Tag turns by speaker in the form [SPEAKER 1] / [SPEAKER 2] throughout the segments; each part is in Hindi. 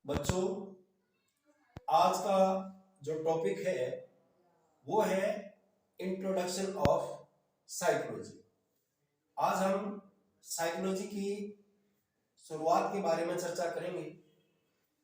[SPEAKER 1] बच्चों, आज का जो टॉपिक है वो है इंट्रोडक्शन ऑफ साइकोलॉजी। आज हम साइकोलॉजी की शुरुआत के बारे में चर्चा करेंगे।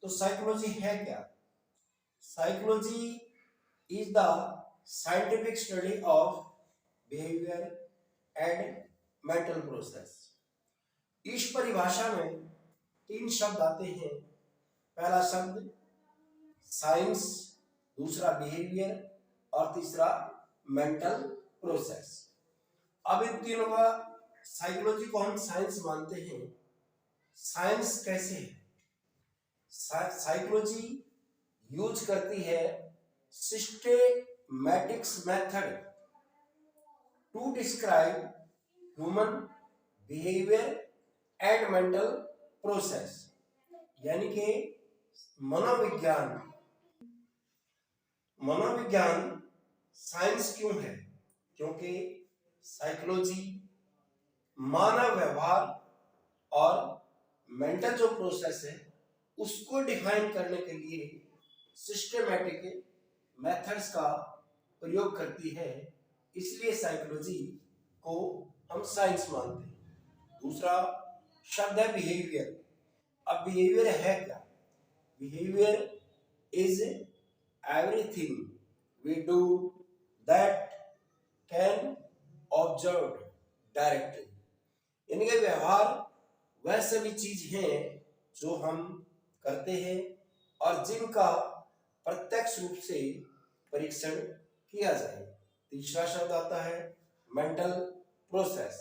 [SPEAKER 1] तो साइकोलॉजी है क्या? Psychology is the scientific study of behaviour and mental process. इस परिभाषा में तीन शब्द आते हैं। पहला शब्द साइंस, दूसरा बिहेवियर और तीसरा मेंटल प्रोसेस। अब इन तीनों का साइकोलॉजी को हम साइंस मानते हैं। साइंस कैसे है? साइकोलॉजी यूज करती है systematics method to describe human behaviour and mental process. यानी कि मनोविज्ञान साइंस क्यों है? क्योंकि साइकोलॉजी मानव व्यवहार और मेंटल जो प्रोसेस है उसको डिफाइन करने के लिए सिस्टेमैटिक मेथड्स का प्रयोग करती है। इसलिए साइकोलॉजी को हम साइंस मानते हैं। दूसरा शब्द है बिहेवियर। अब बिहेवियर है क्या? Behaviour is everything we do that can observe directly। यानी कि व्यवहार वह सभी चीज हैं जो हम करते हैं और जिनका प्रत्यक्ष रूप से परीक्षण किया जाए। तीसरा शब्द आता है मेंटल प्रोसेस।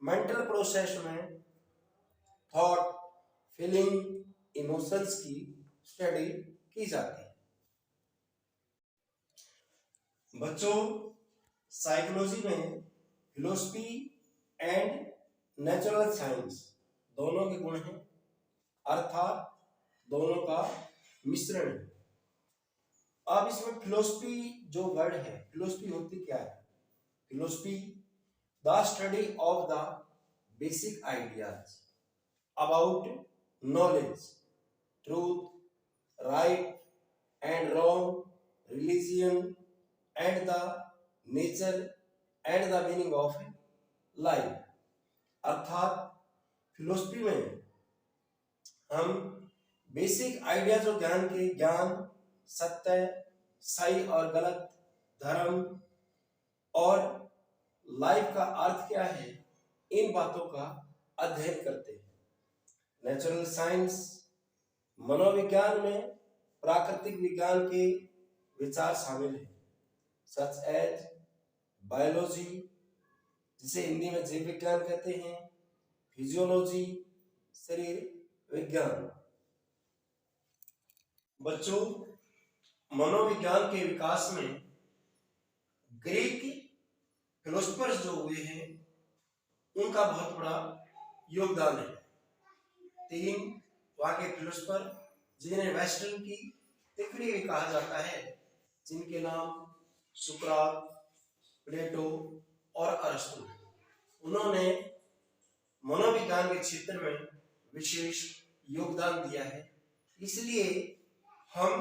[SPEAKER 1] मेंटल प्रोसेस में थॉट, फीलिंग, इमोशंस की स्टडी की जाती है। बच्चों, साइकोलॉजी में फिलोसफी एंड नेचुरल साइंस दोनों के गुण हैं, अर्थात दोनों का मिश्रण है। अब इसमें फिलोसफी जो वर्ड है, फिलोसफी होती क्या है? Philosophy the study of the basic ideas about knowledge, truth, right and wrong, religion and the nature and the meaning of life। अर्थात फिलोसफी में हम बेसिक आइडिया जो ज्ञान के ज्ञान, सत्य, सही और गलत, धर्म और लाइफ का अर्थ क्या है, इन बातों का अध्ययन करते हैं। नेचुरल साइंस मनोविज्ञान में प्राकृतिक विज्ञान के विचार शामिल हैं, सच एज बायोलॉजी जिसे हिंदी में जीव विज्ञान कहते हैं, फिजियोलॉजी शरीर विज्ञान। बच्चों, मनोविज्ञान के विकास में ग्रीक फिलोसफर्स जो हुए हैं उनका बहुत बड़ा योगदान है। तीन वहां के फिलोसफर जिन्हें वेस्टर्न की तिकड़ी भी कहा जाता है, जिनके नाम सुकरात, प्लेटो और अरस्तु। उन्होंने मनोविज्ञान के क्षेत्र में विशेष योगदान दिया है। इसलिए हम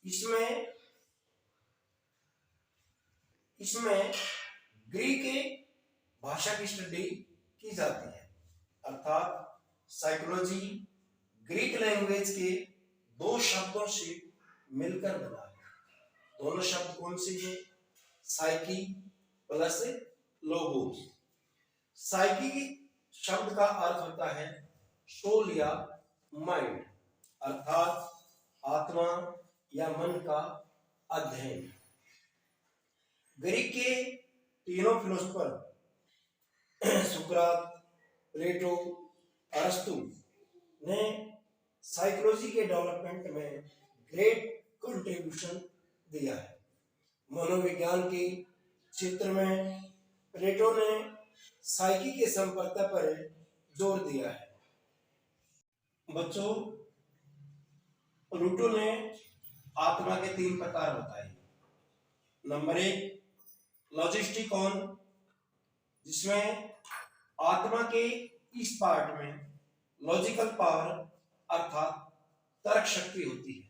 [SPEAKER 1] इसमें ग्रीक भाषा की स्टडी की जाती है। अर्थात साइकोलॉजी ग्रीक लैंग्वेज के दो शब्दों से मिलकर बना है। दोनों शब्द कौन से हैं? Psyche plus logos. साइकी शब्द का अर्थ होता है सोल या माइंड, अर्थात आत्मा या मन का अध्ययन। ग्रीक के तीनों फिलोसफर सुकरात, प्लेटो, अरस्तु ने साइकोलॉजी के डेवलपमेंट में ग्रेट कंट्रीब्यूशन दिया है। मनोविज्ञान के क्षेत्र में प्लेटो ने साइकी के संपर्क पर जोर दिया है। बच्चों, प्लूटो ने आत्मा के तीन प्रकार बताए। नंबर 1 लॉजिस्टिकॉन, जिसमें आत्मा के इस पार्ट में लॉजिकल पावर अर्थात तर्क शक्ति होती है।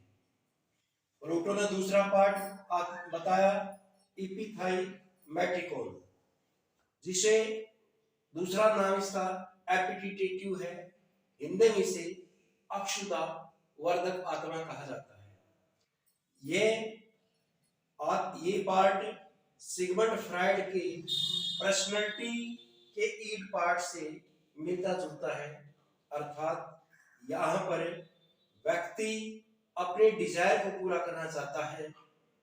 [SPEAKER 1] प्लूटो ने दूसरा पार्ट बताया इपिथाइमेटिकोन, जिसे दूसरा नाम इसका एपिटिटेटिव है। हिंदी में इसे अक्षुदा वर्धक आत्मा कहा जाता है। ये पार्ट सिगमंड फ्राइड के पर्सनालिटी के ईड पार्ट से मिलता जुलता है। अर्थात यहाँ पर व्यक्ति अपने डिजायर को पूरा करना चाहता है,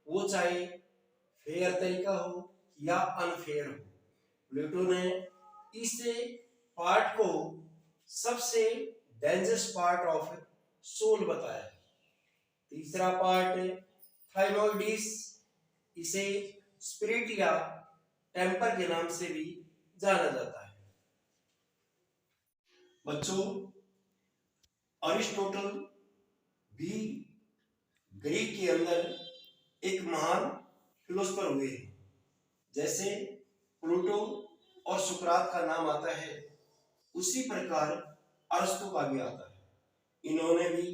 [SPEAKER 1] वो चाहे फेयर तरीका हो या अनफेयर हो। प्लूटो ने इस पार्ट को सबसे डेंजरस पार्ट ऑफ सोल बताया। तीसरा पार्ट थाइमोइडिस, इसे स्पिरिट या टेम्पर के नाम से भी जाना जाता है। बच्चों, अरिस्टोटल भी ग्रीक के अंदर एक महान फिलोसफर हुए हैं। जैसे प्लूटो और सुकरात का नाम आता है, उसी प्रकार अरस्तु का भी आता है। इन्होंने भी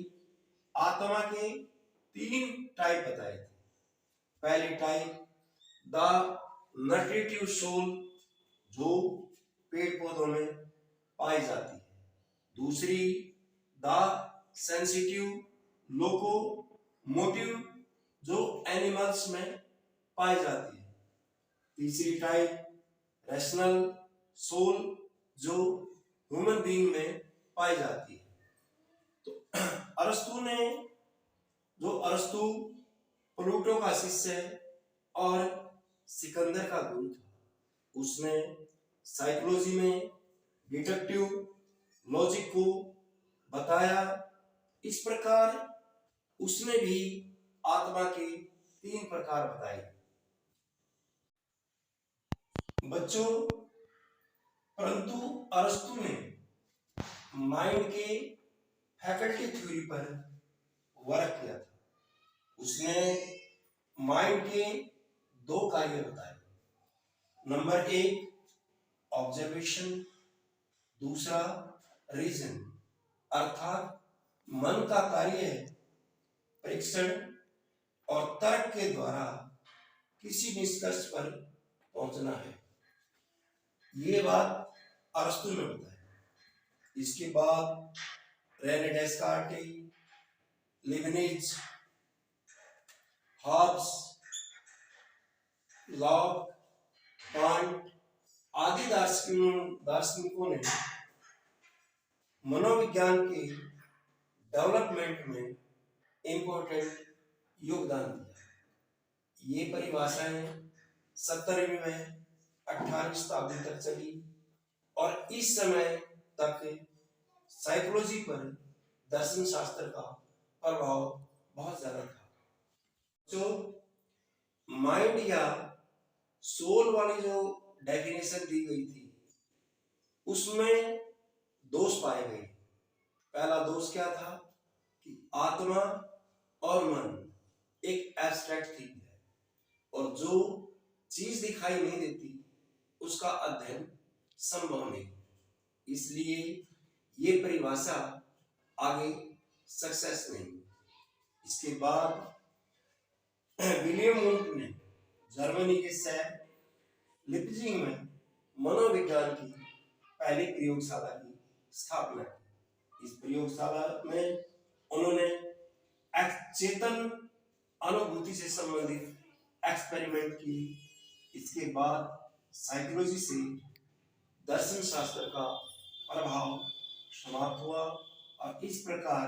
[SPEAKER 1] आत्मा के 3 टाइप बताए थे। पहली टाइप द नट्रेटिव सोल, जो पेड़ पौधों में पाई जाती है। दूसरी द सेंसिटिव लोकोमोटिव, जो एनिमल्स में पाई जाती है। तीसरी टाइप रैशनल सोल, जो ह्यूमन बीइंग में पाई जाती है। तो अरस्तु प्लूटो का शिष्य है और सिकंदर का गुरु था। उसने साइकोलॉजी में डिडक्टिव लॉजिक को बताया। इस प्रकार उसने भी आत्मा के 3 प्रकार बताए। बच्चों, परंतु अरस्तु ने माइंड के फैकल्टी थ्योरी पर वर्क किया था। उसने माइंड के 2 कार्य बताए। नंबर 1 ऑब्जर्वेशन, दूसरा रीजन, अर्थात मन का कार्य है परीक्षण और तर्क के द्वारा किसी निष्कर्ष पर पहुंचना है। ये बात अरस्तु ने बताई। इसके बाद René Descartes, Leibniz, Hobbes, Locke, Kant आदि दार्शनिकों ने मनोविज्ञान के डेवलपमेंट में इंपॉर्टेंट योगदान दिया। ये परिभाषाएं 17वीं में 18वीं शताब्दी तक चली और इस समय तक साइकोलॉजी पर दर्शन शास्त्र का प्रभाव बहुत ज्यादा था। जो माइंड या सोल वाली जो डेफिनेशन दी गई थी, उसमें दोष पाए गए। पहला दोष क्या था कि आत्मा और मन एक एब्स्ट्रैक्ट थिंग है और जो चीज दिखाई नहीं देती उसका अध्ययन संभव नहीं। इसलिए ये परिभाषा आगे सक्सेस नहीं। इसके बाद विलियम वुंट ने जर्मनी के शहर लिप्जिंग में मनोविज्ञान की पहली प्रयोगशाला की स्थापना की। इस प्रयोगशाला में उन्होंने चेतन अनुभूति से संबंधित एक्सपेरिमेंट की। इसके बाद साइकोलॉजी से दर्शन शास्त्र का प्रभाव समाप्त हुआ और इस प्रकार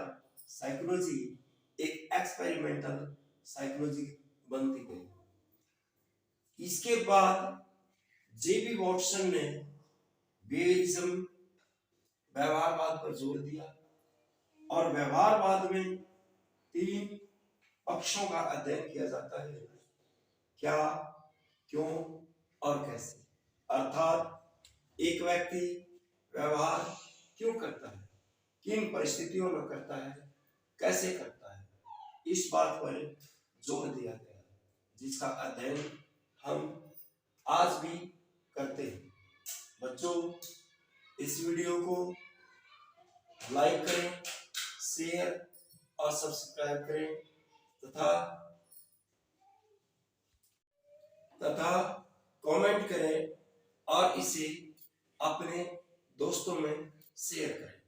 [SPEAKER 1] साइकोलॉजी एक एक्सपेरिमेंटल साइकोलॉजी बनती गई। इसके बाद जेबी वॉटसन ने बिहेवियरिज्म, व्यवहारवाद पर जोर दिया और व्यवहारवाद में 3 पक्षों का अध्ययन किया जाता है, क्या, क्यों और कैसे। अर्थात एक व्यक्ति व्यवहार क्यों करता है, किन परिस्थितियों में करता है, कैसे करता है, इस बात पर जोर दिया गया, जिसका अध्ययन हम आज भी करते हैं। बच्चों, इस वीडियो को लाइक करें, शेयर और सब्सक्राइब करें तथा कमेंट करें और इसे अपने दोस्तों में शेयर करें।